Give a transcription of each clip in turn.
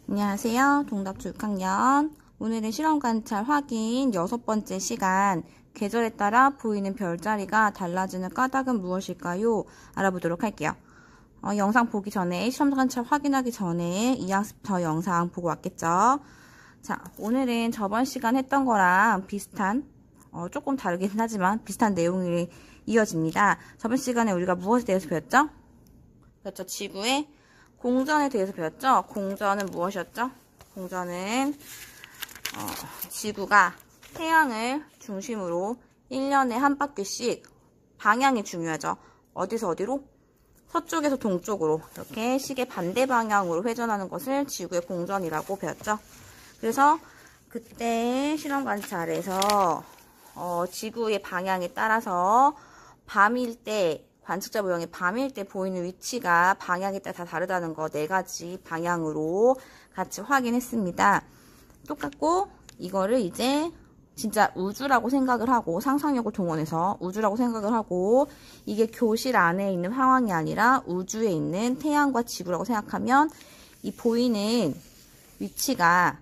안녕하세요. 동답 6학년. 오늘은 실험 관찰 확인 6번째 시간. 계절에 따라 보이는 별자리가 달라지는 까닭은 무엇일까요? 알아보도록 할게요. 영상 보기 전에, 실험 관찰 확인하기 전에 이 학습터 영상 보고 왔겠죠? 자, 오늘은 저번 시간 했던 거랑 비슷한, 조금 다르긴 하지만 비슷한 내용이 이어집니다. 저번 시간에 우리가 무엇에 대해서 배웠죠? 그렇죠. 지구의 공전에 대해서 배웠죠? 공전은 무엇이었죠? 공전은 지구가 태양을 중심으로 1년에 한 바퀴씩 방향이 중요하죠. 어디서 어디로? 서쪽에서 동쪽으로 이렇게 시계 반대 방향으로 회전하는 것을 지구의 공전이라고 배웠죠. 그래서 그때 실험 관찰에서 지구의 방향에 따라서 밤일 때 관측자 모형이 밤일 때 보이는 위치가 방향에 따라 다 다르다는 거 4가지 방향으로 같이 확인했습니다. 똑같고 이거를 이제 진짜 우주라고 생각을 하고 상상력을 동원해서 우주라고 생각을 하고 이게 교실 안에 있는 상황이 아니라 우주에 있는 태양과 지구라고 생각하면 이 보이는 위치가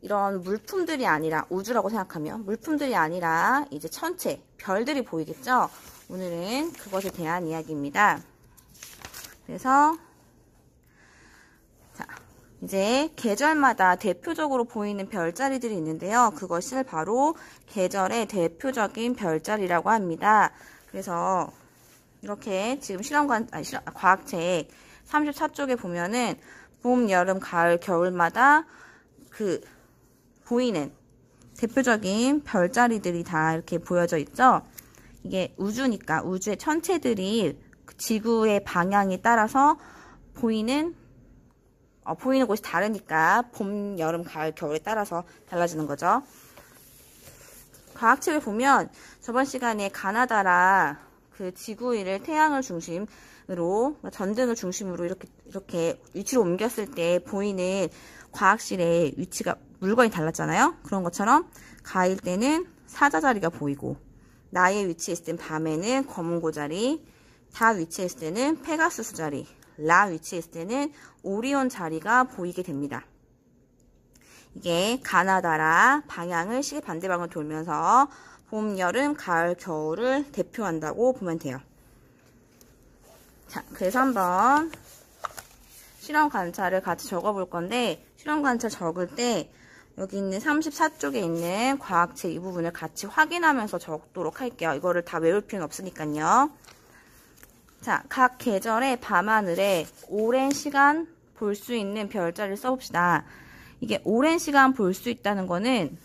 이런 물품들이 아니라 우주라고 생각하면 물품들이 아니라 이제 천체, 별들이 보이겠죠? 오늘은 그것에 대한 이야기입니다. 그래서 자, 이제 계절마다 대표적으로 보이는 별자리들이 있는데요. 그것을 바로 계절의 대표적인 별자리라고 합니다. 그래서 이렇게 지금 과학책 34쪽에 보면은 봄, 여름, 가을, 겨울마다 그 보이는 대표적인 별자리들이 다 이렇게 보여져 있죠. 이게 우주니까 우주의 천체들이 지구의 방향에 따라서 보이는 곳이 다르니까 봄, 여름, 가을, 겨울에 따라서 달라지는 거죠. 과학책을 보면 저번 시간에 가나다라 그 지구를 태양을 중심으로 전등을 중심으로 이렇게 위치로 옮겼을 때 보이는 과학실의 위치가 물건이 달랐잖아요. 그런 것처럼 가을 때는 사자자리가 보이고 나의 위치에 있을 땐 밤에는 검은고 자리, 다 위치에 있을 때는 페가수스 자리, 라 위치에 있을 때는 오리온 자리가 보이게 됩니다. 이게 가나다라 방향을 시계 반대 방향으로 돌면서 봄, 여름, 가을, 겨울을 대표한다고 보면 돼요. 자, 그래서 한번 실험 관찰을 같이 적어볼 건데 실험 관찰 적을 때 여기 있는 34쪽에 있는 과학책 이 부분을 같이 확인하면서 적도록 할게요. 이거를 다 외울 필요는 없으니까요. 자, 각 계절의 밤하늘에 오랜 시간 볼 수 있는 별자리를 써봅시다. 이게 오랜 시간 볼 수 있다는 거는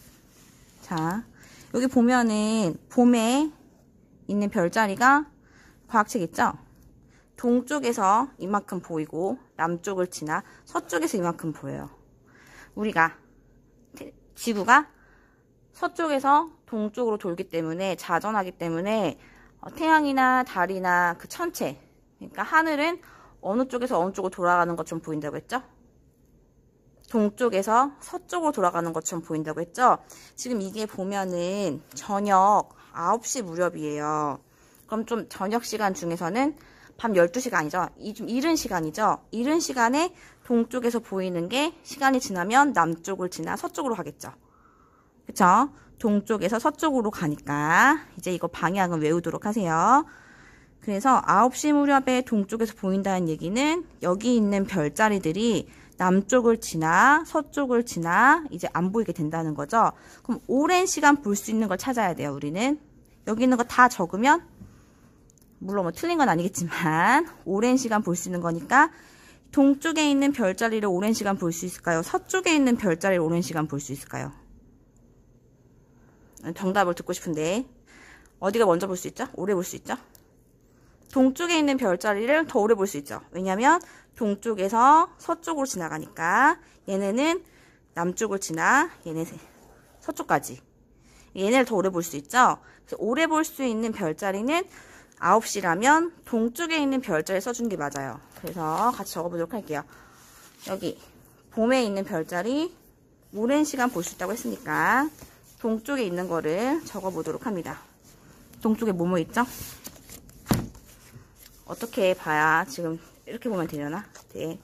자, 여기 보면은 봄에 있는 별자리가 과학책 있죠? 동쪽에서 이만큼 보이고 남쪽을 지나 서쪽에서 이만큼 보여요. 우리가 지구가 서쪽에서 동쪽으로 돌기 때문에 자전하기 때문에 태양이나 달이나 그 천체 그러니까 하늘은 어느 쪽에서 어느 쪽으로 돌아가는 것처럼 보인다고 했죠? 동쪽에서 서쪽으로 돌아가는 것처럼 보인다고 했죠? 지금 이게 보면은 저녁 9시 무렵이에요. 그럼 좀 저녁 시간 중에서는 밤 12시가 아니죠. 좀 이른 시간이죠. 이른 시간에 동쪽에서 보이는 게 시간이 지나면 남쪽을 지나 서쪽으로 가겠죠. 그쵸? 동쪽에서 서쪽으로 가니까 이제 이거 방향은 외우도록 하세요. 그래서 9시 무렵에 동쪽에서 보인다는 얘기는 여기 있는 별자리들이 남쪽을 지나 서쪽을 지나 이제 안 보이게 된다는 거죠. 그럼 오랜 시간 볼 수 있는 걸 찾아야 돼요. 우리는 여기 있는 거 다 적으면 물론 뭐 틀린 건 아니겠지만 오랜 시간 볼 수 있는 거니까 동쪽에 있는 별자리를 오랜 시간 볼 수 있을까요? 서쪽에 있는 별자리를 오랜 시간 볼 수 있을까요? 정답을 듣고 싶은데 어디가 먼저 볼 수 있죠? 오래 볼 수 있죠? 동쪽에 있는 별자리를 더 오래 볼 수 있죠. 왜냐하면 동쪽에서 서쪽으로 지나가니까 얘네는 남쪽을 지나 얘네 서쪽까지 얘네를 더 오래 볼 수 있죠. 그래서 오래 볼 수 있는 별자리는 9시라면 동쪽에 있는 별자리 써준 게 맞아요. 그래서 같이 적어보도록 할게요. 여기 봄에 있는 별자리 오랜 시간 볼 수 있다고 했으니까 동쪽에 있는 거를 적어보도록 합니다. 동쪽에 뭐뭐 있죠? 어떻게 봐야 지금 이렇게 보면 되려나? 네.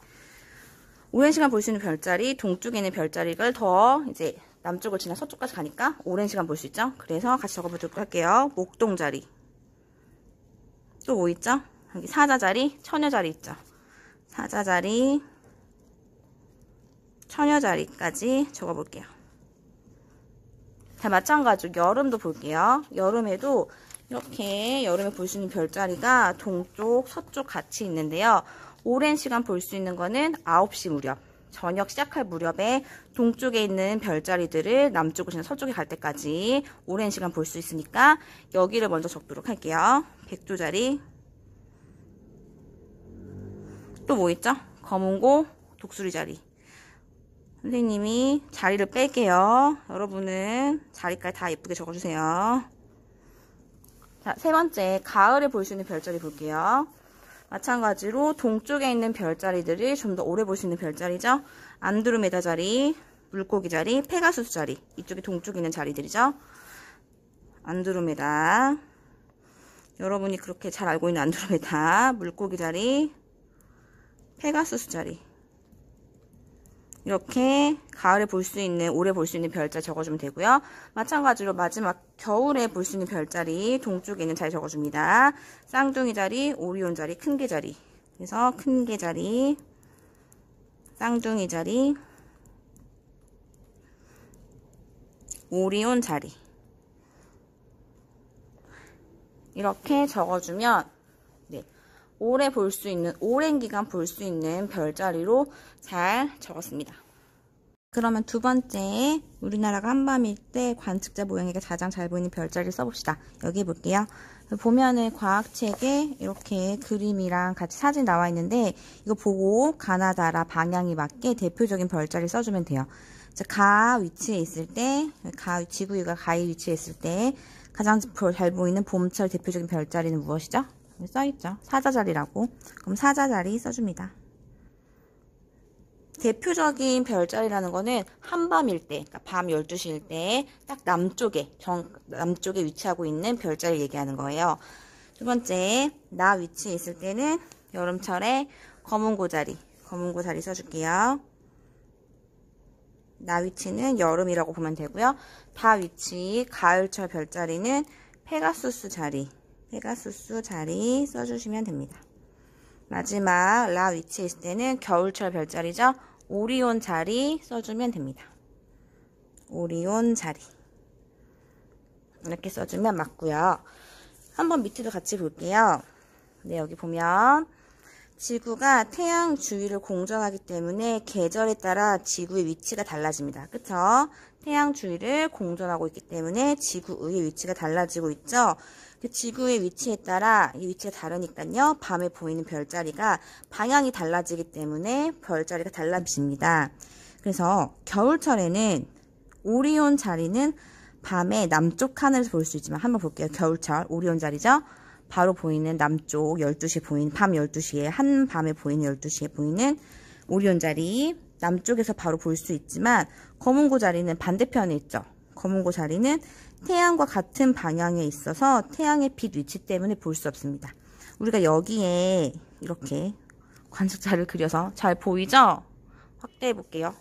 오랜 시간 볼 수 있는 별자리, 동쪽에 있는 별자리를 더 이제 남쪽을 지나 서쪽까지 가니까 오랜 시간 볼 수 있죠. 그래서 같이 적어보도록 할게요. 목동자리. 또 뭐 있죠? 여기 사자자리, 처녀자리 있죠. 사자자리, 처녀자리까지 적어볼게요. 자, 마찬가지로 여름도 볼게요. 여름에도 이렇게 여름에 볼 수 있는 별자리가 동쪽, 서쪽 같이 있는데요. 오랜 시간 볼 수 있는 거는 9시 무렵, 저녁 시작할 무렵에 동쪽에 있는 별자리들을 남쪽으로 서쪽에 갈 때까지 오랜 시간 볼 수 있으니까 여기를 먼저 적도록 할게요. 백조자리. 또 뭐 있죠? 검은고, 독수리자리. 선생님이 자리를 뺄게요. 여러분은 자리까지 다 예쁘게 적어주세요. 자, 세 번째, 가을에 볼 수 있는 별자리 볼게요. 마찬가지로 동쪽에 있는 별자리들을 좀 더 오래 볼 수 있는 별자리죠. 안드로메다 자리, 물고기 자리, 페가수스 자리. 이쪽이 동쪽에 있는 자리들이죠. 안드로메다. 여러분이 그렇게 잘 알고 있는 안드로메다, 물고기 자리, 페가수스 자리. 이렇게 가을에 볼 수 있는, 오래 볼 수 있는 별자리 적어주면 되고요. 마찬가지로 마지막 겨울에 볼 수 있는 별자리 동쪽에 있는 자리 적어줍니다. 쌍둥이 자리, 오리온 자리, 큰개 자리. 그래서 큰개 자리, 쌍둥이 자리, 오리온 자리. 이렇게 적어주면 네, 오래 볼 수 있는, 오랜 기간 볼 수 있는 별자리로 잘 적었습니다. 그러면 두 번째, 우리나라가 한밤일 때 관측자 모양이가 가장 잘 보이는 별자리를 써봅시다. 여기 볼게요. 보면은 과학책에 이렇게 그림이랑 같이 사진 나와 있는데 이거 보고 가나다라 방향이 맞게 대표적인 별자리를 써주면 돼요. 가 위치에 있을 때, 지구가 가의 위치에 있을 때 가장 잘 보이는 봄철 대표적인 별자리는 무엇이죠? 여기 써있죠. 사자자리라고. 그럼 사자자리 써줍니다. 대표적인 별자리라는 거는 한밤일 때, 그러니까 밤 12시일 때 딱 남쪽에 위치하고 있는 별자리를 얘기하는 거예요. 두 번째, 나 위치에 있을 때는 여름철에 검은고자리 써줄게요. 나 위치는 여름이라고 보면 되고요. 다 위치, 가을철 별자리는 페가수스 자리 써주시면 됩니다. 마지막 라 위치에 있을 때는 겨울철 별자리죠. 오리온 자리 써주면 됩니다. 오리온 자리 이렇게 써주면 맞고요. 한번 밑에도 같이 볼게요. 네, 여기 보면 지구가 태양 주위를 공전하기 때문에 계절에 따라 지구의 위치가 달라집니다. 그쵸? 태양 주위를 공전하고 있기 때문에 지구의 위치가 달라지고 있죠. 지구의 위치에 따라 이 위치가 다르니까요. 밤에 보이는 별자리가 방향이 달라지기 때문에 별자리가 달라집니다. 그래서 겨울철에는 오리온 자리는 밤에 남쪽 하늘에서 볼 수 있지만 한번 볼게요. 겨울철 오리온 자리죠. 바로 보이는 남쪽 12시에 보이는 밤 12시에 한밤에 보이는 12시에 보이는 오리온 자리 남쪽에서 바로 볼 수 있지만 검은고 자리는 반대편에 있죠. 검은고 자리는 태양과 같은 방향에 있어서 태양의 빛 위치 때문에 볼 수 없습니다. 우리가 여기에 이렇게 관측자를 그려서 잘 보이죠? 확대해 볼게요.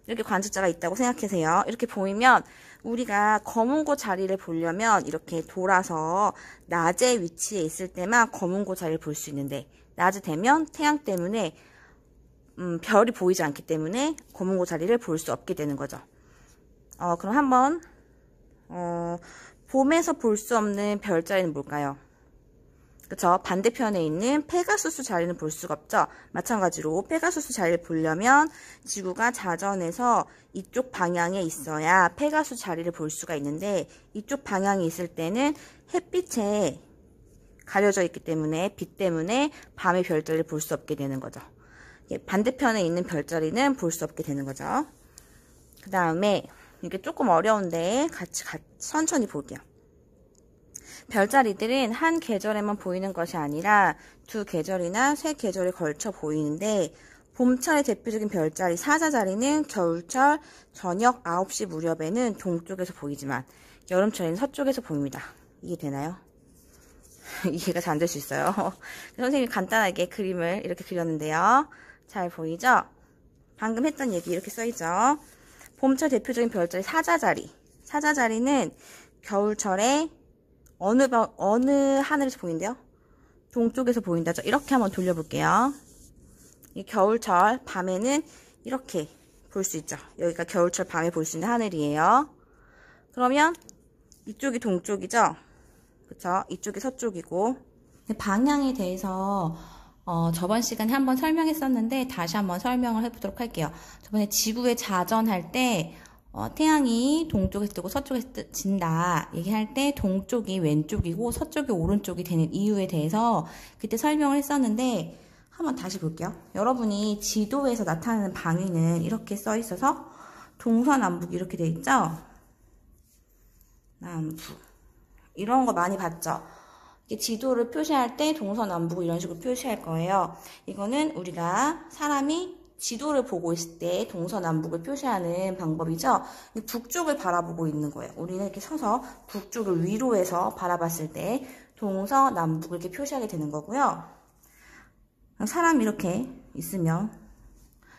이렇게 관측자가 있다고 생각하세요. 이렇게 보이면 우리가 검은고 자리를 보려면 이렇게 돌아서 낮에 위치에 있을 때만 검은고 자리를 볼 수 있는데 낮이 되면 태양 때문에 별이 보이지 않기 때문에 검은고 자리를 볼 수 없게 되는 거죠. 그럼 한번 봄에서 볼 수 없는 별자리는 뭘까요? 그쵸? 반대편에 있는 페가수스 자리는 볼 수가 없죠. 마찬가지로 페가수스 자리를 보려면 지구가 자전에서 이쪽 방향에 있어야 페가수스 자리를 볼 수가 있는데 이쪽 방향에 있을 때는 햇빛에 가려져 있기 때문에 빛 때문에 밤의 별자리를 볼 수 없게 되는 거죠. 반대편에 있는 별자리는 볼 수 없게 되는 거죠. 그 다음에 이게 조금 어려운데 같이 천천히 볼게요. 별자리들은 한 계절에만 보이는 것이 아니라 두 계절이나 세 계절에 걸쳐 보이는데 봄철의 대표적인 별자리 사자자리는 겨울철 저녁 9시 무렵에는 동쪽에서 보이지만 여름철에는 서쪽에서 보입니다. 이해되나요? 이해가 잘 안 될 수 있어요. 선생님이 간단하게 그림을 이렇게 그렸는데요. 잘 보이죠? 방금 했던 얘기 이렇게 써있죠. 봄철 대표적인 별자리 사자자리. 사자자리는 겨울철에 어느 하늘에서 보인대요? 동쪽에서 보인다죠. 이렇게 한번 돌려볼게요. 이 겨울철 밤에는 이렇게 볼 수 있죠. 여기가 겨울철 밤에 볼 수 있는 하늘이에요. 그러면 이쪽이 동쪽이죠. 그쵸? 이쪽이 서쪽이고. 방향에 대해서 저번 시간에 한번 설명했었는데 다시 한번 설명을 해보도록 할게요. 저번에 지구의 자전할 때 태양이 동쪽에서 뜨고 서쪽에서 진다 얘기할 때 동쪽이 왼쪽이고 서쪽이 오른쪽이 되는 이유에 대해서 그때 설명을 했었는데 한번 다시 볼게요. 여러분이 지도에서 나타나는 방위는 이렇게 써 있어서 동서남북 이렇게 돼 있죠? 남북 이런 거 많이 봤죠? 지도를 표시할 때 동서남북 이런 식으로 표시할 거예요. 이거는 우리가 사람이 지도를 보고 있을 때 동서남북을 표시하는 방법이죠. 북쪽을 바라보고 있는 거예요. 우리는 이렇게 서서 북쪽을 위로 해서 바라봤을 때 동서남북을 이렇게 표시하게 되는 거고요. 사람이 이렇게 있으면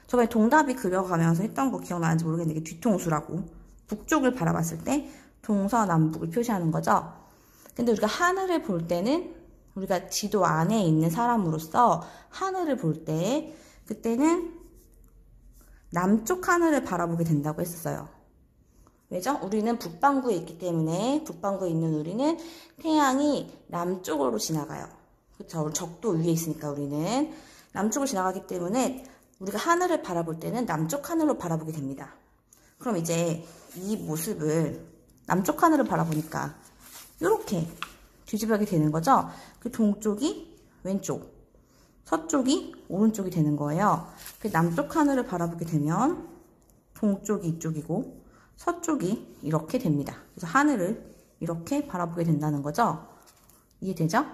저번에 동답이 그려가면서 했던 거 기억나는지 모르겠는데 이게 뒤통수라고 북쪽을 바라봤을 때 동서남북을 표시하는 거죠. 근데 우리가 하늘을 볼 때는 우리가 지도 안에 있는 사람으로서 하늘을 볼 때 그때는 남쪽 하늘을 바라보게 된다고 했었어요. 왜죠? 우리는 북반구에 있기 때문에 북반구에 있는 우리는 태양이 남쪽으로 지나가요. 그렇죠? 적도 위에 있으니까 우리는 남쪽으로 지나가기 때문에 우리가 하늘을 바라볼 때는 남쪽 하늘로 바라보게 됩니다. 그럼 이제 이 모습을 남쪽 하늘을 바라보니까 이렇게 뒤집어게 되는 거죠. 그 동쪽이 왼쪽, 서쪽이 오른쪽이 되는 거예요. 그 남쪽 하늘을 바라보게 되면 동쪽이 이쪽이고 서쪽이 이렇게 됩니다. 그래서 하늘을 이렇게 바라보게 된다는 거죠. 이해되죠?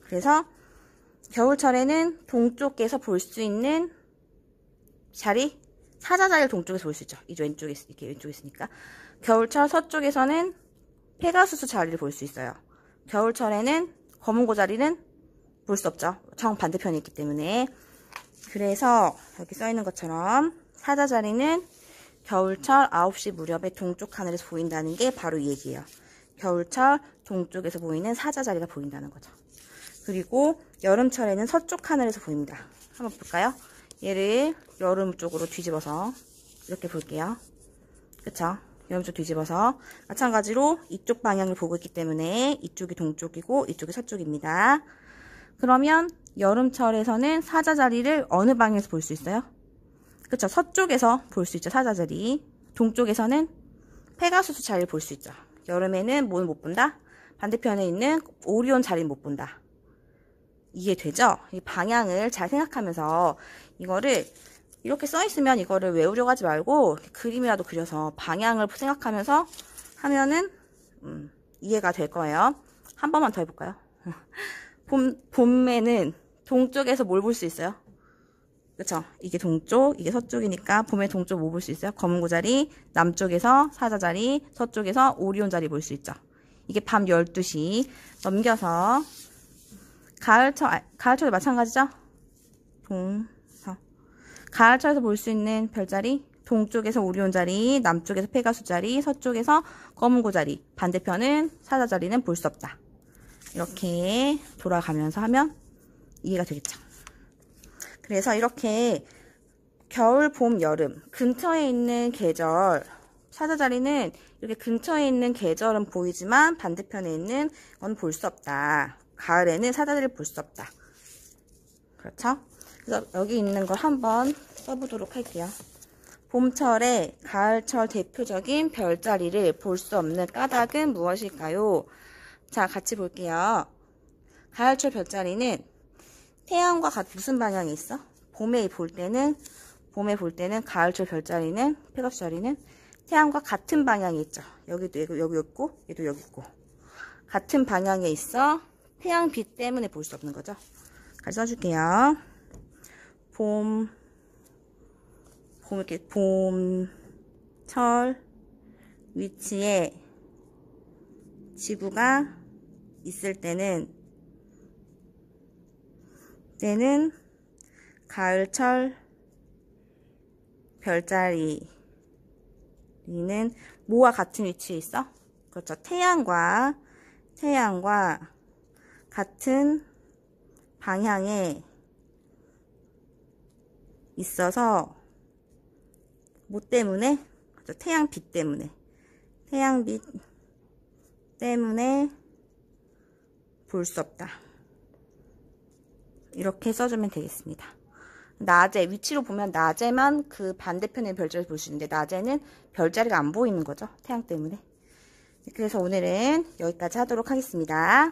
그래서 겨울철에는 동쪽에서 볼 수 있는 자리, 사자자리를 동쪽에서 볼 수 있죠. 이 왼쪽에 이렇게 왼쪽에 있으니까. 겨울철 서쪽에서는 페가수스 자리를 볼 수 있어요. 겨울철에는 검은고자리는 볼 수 없죠. 정반대편에 있기 때문에. 그래서 여기 써있는 것처럼 사자자리는 겨울철 9시 무렵에 동쪽 하늘에서 보인다는 게 바로 이 얘기예요. 겨울철 동쪽에서 보이는 사자자리가 보인다는 거죠. 그리고 여름철에는 서쪽 하늘에서 보입니다. 한번 볼까요? 얘를 여름 쪽으로 뒤집어서 이렇게 볼게요. 그쵸? 여름 쪽 뒤집어서 마찬가지로 이쪽 방향을 보고 있기 때문에 이쪽이 동쪽이고 이쪽이 서쪽입니다. 그러면 여름철에서는 사자자리를 어느 방향에서 볼 수 있어요? 그쵸? 서쪽에서 볼 수 있죠. 사자자리. 동쪽에서는 페가수스 자리를 볼 수 있죠. 여름에는 뭘 못 본다? 반대편에 있는 오리온 자리를 못 본다. 이해되죠? 이 방향을 잘 생각하면서 이거를 이렇게 써있으면 이거를 외우려고 하지 말고 그림이라도 그려서 방향을 생각하면서 하면은 이해가 될 거예요. 한 번만 더 해볼까요? 봄에는 동쪽에서 뭘 볼 수 있어요? 그쵸? 이게 동쪽, 이게 서쪽이니까 봄에 동쪽 뭐 볼 수 있어요? 검은고자리, 남쪽에서 사자자리, 서쪽에서 오리온 자리 볼 수 있죠. 이게 밤 12시 넘겨서 가을철도 마찬가지죠? 가을철에서 볼 수 있는 별자리, 동쪽에서 오리온 자리, 남쪽에서 페가수 자리, 서쪽에서 검은고 자리, 반대편은 사자자리는 볼 수 없다. 이렇게 돌아가면서 하면 이해가 되겠죠. 그래서 이렇게 겨울, 봄, 여름 근처에 있는 계절, 사자자리는 이렇게 근처에 있는 계절은 보이지만 반대편에 있는 건 볼 수 없다. 가을에는 사자자리를 볼 수 없다. 그렇죠? 그래서 여기 있는 걸 한번 써보도록 할게요. 봄철에 가을철 대표적인 별자리를 볼 수 없는 까닭은 무엇일까요? 자, 같이 볼게요. 가을철 별자리는 태양과 무슨 방향에 있어? 봄에 볼 때는 가을철 별자리는 페가수스 자리는 태양과 같은 방향에 있죠. 여기도 여기 있고 얘도 여기 있고 같은 방향에 있어. 태양빛 때문에 볼 수 없는 거죠. 같이 써줄게요. 이렇게 봄철 위치에 지구가 있을 때는 가을철 별자리는 뭐와 같은 위치에 있어? 그렇죠. 태양과 같은 방향에 있어서 뭐 때문에? 그렇죠. 태양빛 때문에 볼 수 없다. 이렇게 써주면 되겠습니다. 낮에, 위치로 보면 낮에만 그 반대편의 별자리를 볼 수 있는데 낮에는 별자리가 안 보이는 거죠. 태양 때문에. 그래서 오늘은 여기까지 하도록 하겠습니다.